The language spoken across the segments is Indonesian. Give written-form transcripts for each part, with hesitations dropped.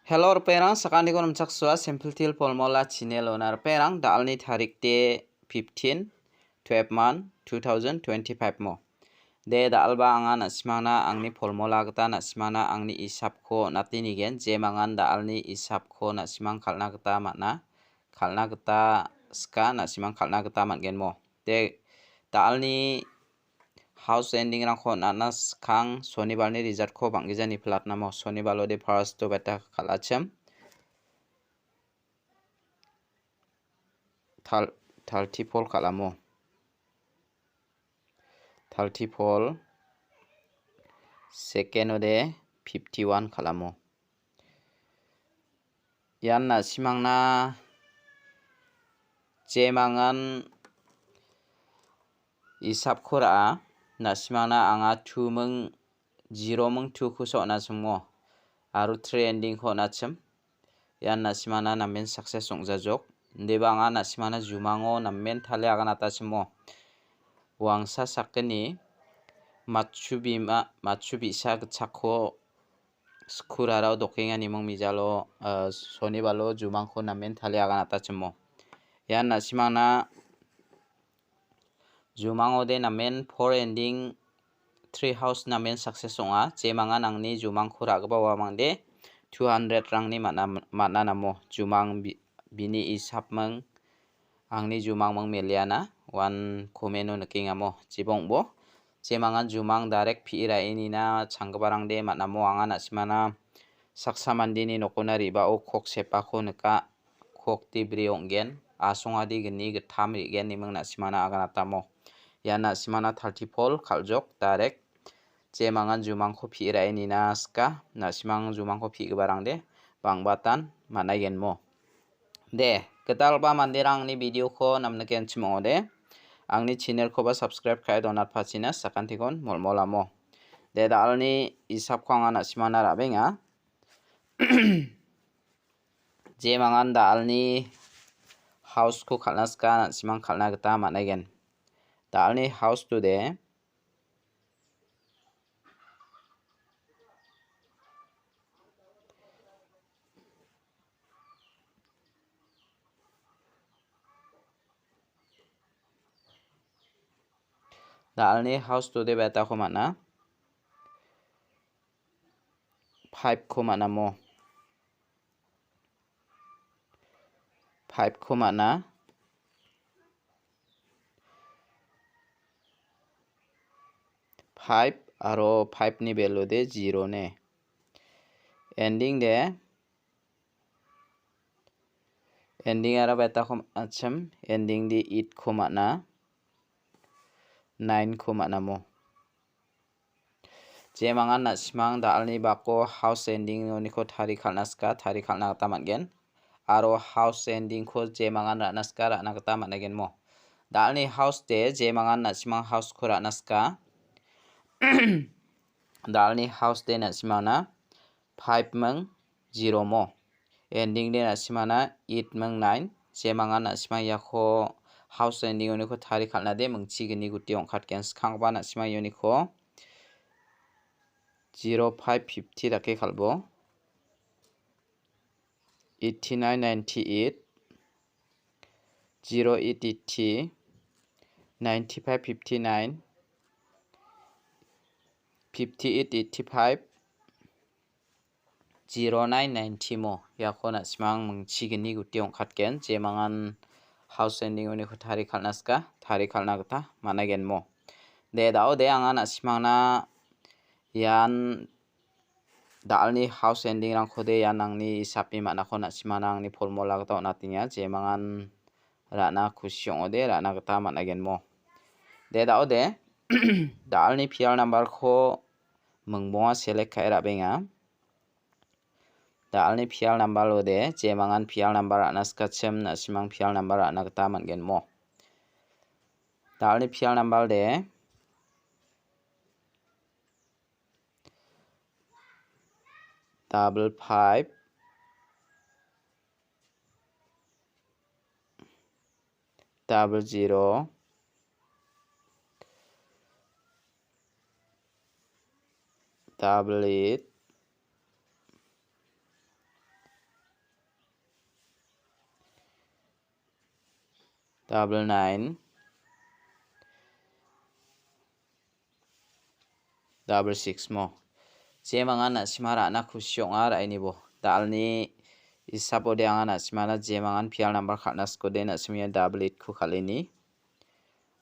Hello perang sakandi ko namchak suwa simple til polmola channel onar perang dalni tarik te 15 12 month 2025 mo de dalba anga nasimana angni polmola gata nasimana angni isap ko natini gen je mangan dalni isap ko nasimang khalna gata ska nasimang khalna gata mangen mo de dalni house ending rangko nanas khang sonibarni result ko banggijani platna mo sonibalo de first to beta khalacham 30 pol khalamo 30 pol second ode 51 khalamo yan nasimangna jemangan isap khora nasimangna anga 2 mung 0 mung 2 khuso nasmo aru 3 ending kho nacham yan nasimana namen success songjajok deba anga nasimana jumango namen thale aganata chimo wangsa sakani matsubisa gchakho skurarao dokenga nimong mijalo sonibalo jumangkho namen thale aganata chimo yan nasimana jumango de namen 4 ending 3 house namen success songa jemangan angni jumang khura gba wamangde 200 rangni mana namo jumang bini isapmang angni jumang mang meliana 1 komeno nakingamo jibongbo jemangan jumang direct phira inina changbarangde manamo anga nasimana saksa mandini nokona riba o khok sepako naka khok tibri onggen asongadi gni gtham rigen nimang nasimana aganatamo ya nasimana 30 pol khaljok direct jemangan jumangkho phira inina ska nasimang jumangkho phigbarangde bangbatan managenmo de ketalba mandirangni video ko namnaken chimode angni channel ko ba subscribe khai donat phachina sakantikon molmolamo de dalni isap khanga nasimana rabenga jemangan dalni house ko khalnaska nasimang khalna gata managen dalni house today dalni house today beta ko mana 5 ko mana mo 5 ko mana 5 aro 5 ni value de 0 ne ending ara beta ko acham ending di 8 ko mana 9 ko mana mo jemangan nasimang dalni bako house ending oni ko thari khalnaska thari khalna gata mangen aro house ending ko jemangan ranaska rana gata managen mo dalni house de jemangan nasimang house ko ranaska dalni house de nasimana 5 mung 0 mo ending de nasimana 8 mung 9 jemangan nasimang yakho house ending oni ko thari khalna de mungchi gni guti ongkhat ken khangba nasimang yoni ko 0550 rake khalbo 8998 0880 9559 5885 0990 mo yakho nasimang mungchi gni guti ongkhat ken jemangan house ending oni ko thari khalnaska thari khalna gata managen mo de dao de anga nasimangna yan dalni house ending rang khode yan angni isapi mana ko nasimana angni formula gata onatinya jemangan rana khusyong ode rana gata managen mo de dao de dalni PL number ko mungbonga select khai rabenga dalni PL number ode jemangan PL number anaska chem nasimang PL number ana gata mangen mo dalni PL number de double 5 double 0 double 8 99 66 mo jemangan na simara na khusyonga raini bo dalni isapode anga na simana jemangan pial number khatna skode na simya 88 khu khalini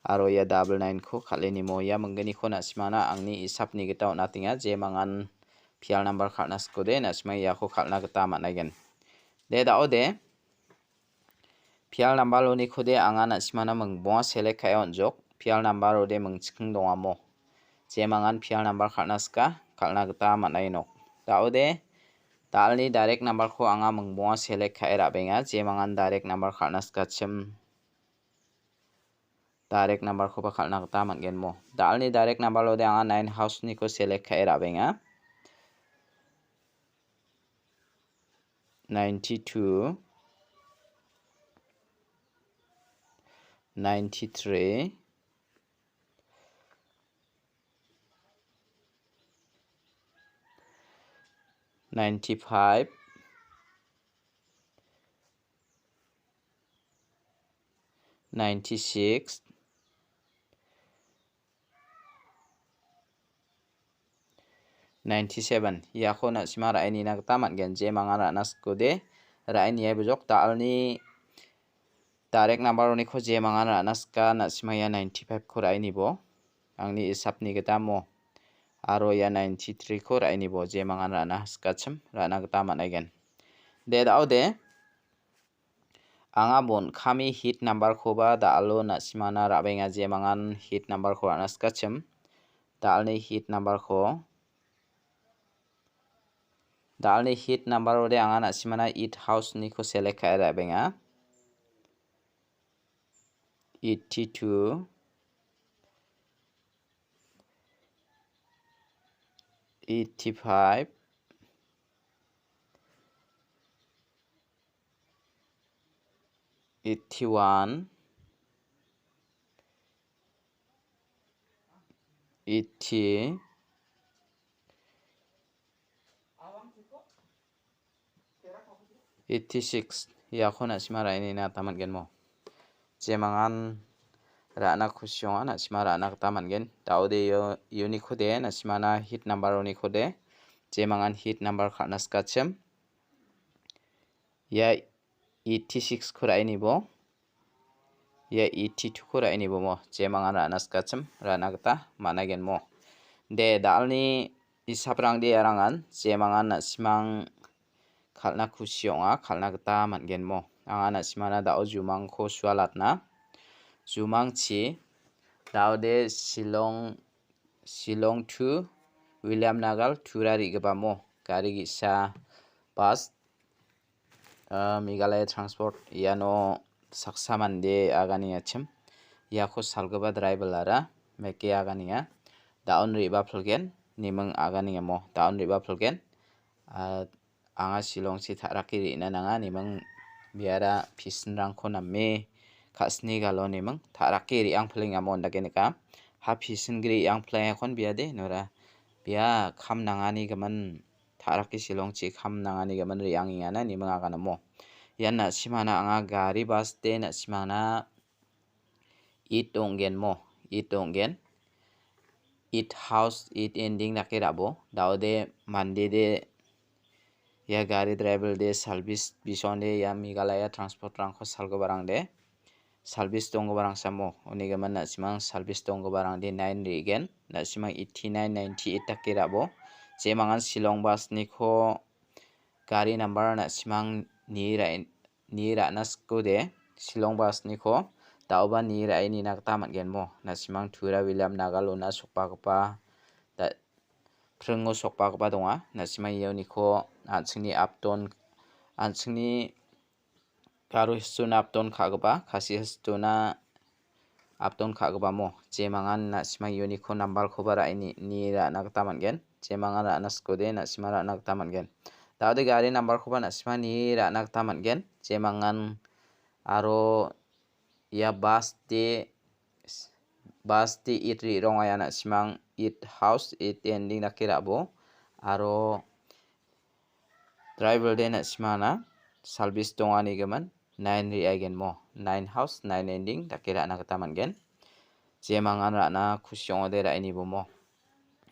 aro ya 99 khu khalini mo ya manggani kho na simana angni isapni gitau natinga jemangan pial number khatna skode na simya khu khalna gita managen de daode pial number loni khode anga na simana mangbonga select khayon jok pial number ode mangchikhing dongamo jemangan pial number khatna ska khalna gita manai nok daode dalni direct number ko anga mangbonga select khai rabenga jemangan direct number khalna ska chim direct number ko ba khalna gita mangen mo dalni direct number lode anga 9 house ni ko select khai rabenga 92 93 95 96 97 yakho na simara ini na taman gen je mangara naskode raini ay bujok talni direct number ni kho je mangara naska na simaya 95 ko raini bo angni isapni gitamo aro ya 93 ko raini bo je mangara naska chim rana gita managen de daode anga bon khami hit number ko ba dalo na simana rabenga je mangan hit number ko naska chim dalni hit number ko dalni hit number ode anga na simana it house ni ko select khai rabenga 82 85 81 80 86 yakho na simara ini na taman gen mo jemangan rana khusyonga na simara na taman gen daude yo unique khode na simana hit number oni khode jemangan hit number khatna skachem ya 86 khura ini bo ya 82 khura ini bo mo jemangan rana skachem rana gata managen mo de dalni isaprang de arangan jemangan na simang khalna khusyonga khalna gata mangen mo anga na simana dao jumang kho swalatna jumang chi daude Shillong to William Nagal turari gabamo gari gisa bus Meghalaya transport yano saksamande agani achim yakho salgaba driver lara meke agania daun riba phlgen nimang agani mo daun riba phlgen anga Shillong si tharaki rina nanga nimang biara pisnrang ko namme khasni galo nimang tharaki ri ang phling amon dagenika ha pisngri ang phlang kon biade nora bia kham nangani gaman tharaki Shillong chi kham nangani gaman ri ang ingana nimang agana mo yanna simana anga gari bus te na simana it donggen mo it donggen it house it ending nakirabo daude mande de ya gari driver de service bisonde ya Meghalaya transport rangko salgo barang de service donggo barang samo oniga man na simang service donggo barang de 9 regen na simang 89 98 takirabo jemangan Shillong bus ni kho gari number na simang ni ra nasko de Shillong bus ni kho dauba ni ra ini nak taman gen mo na simang thura William Nagal una sokpa gpa da phrungo sokpa gpa donga na simang yoni kho ansingni upton ansingni karu histuna upton khagba khasi histuna upton khagba mo jemangan na simang yoni kho number kho bara ini ni ra nak taman gen jemangan ra nasko de na simang ra nak taman gen daude gari number kho ba na simang ni ra nak taman gen jemangan aro ya bus de it ri rongaya na simang it house it ending nakirabo aro driver de na simana service dongani gaman 9 ri again mo 9 house 9 ending takira na kata mangen je mangan rana khusyong de rai ni bo mo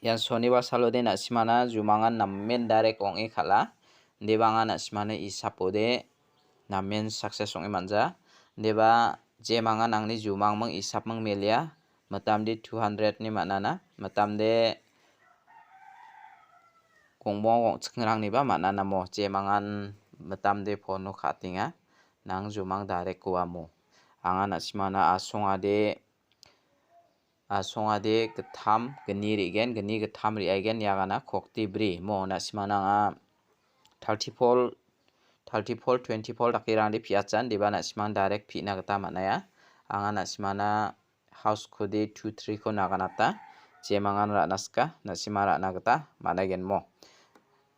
yan shonibar salode na simana jumangan namen direct ong e khala debanga na simana isapode namen success ong e manja deba je mangan angni jumang mang isap mang melia matamdi 200 ni manana matamde kongbong chkrang ni ba manana mo je mangan matamde phone khatinga nang jumang direct ko amo anga na simana asongade getham gni rigen gni getham ri again yagana khokti bri mo na simana nga 30 volt 20 volt akirang di piachan deba na simang direct pi na gata manaya anga na simana house khode 2 3 ko naganata je mangan ra naska na simara na gata managen mo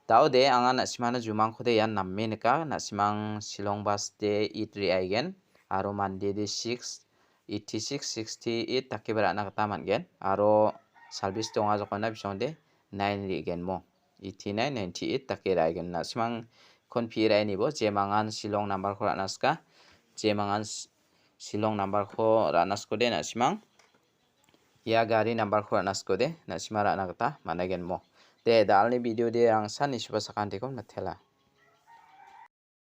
Taude anga na simana jumang khode yan namme nika na simang Shillong bus de itri again aro mande de 6 86 68 takibara na kata mangen aro service tonga jokona bisonde 9 ri again mo 89 98 takira again na simang konfira ni bo je mangan Shillong number ko naska je mangan Shillong number ko ranas ko de na simang ya gari number ko ranas ko de na simara na kata managen mo de dalni video de ang sani suba sakantikom na thela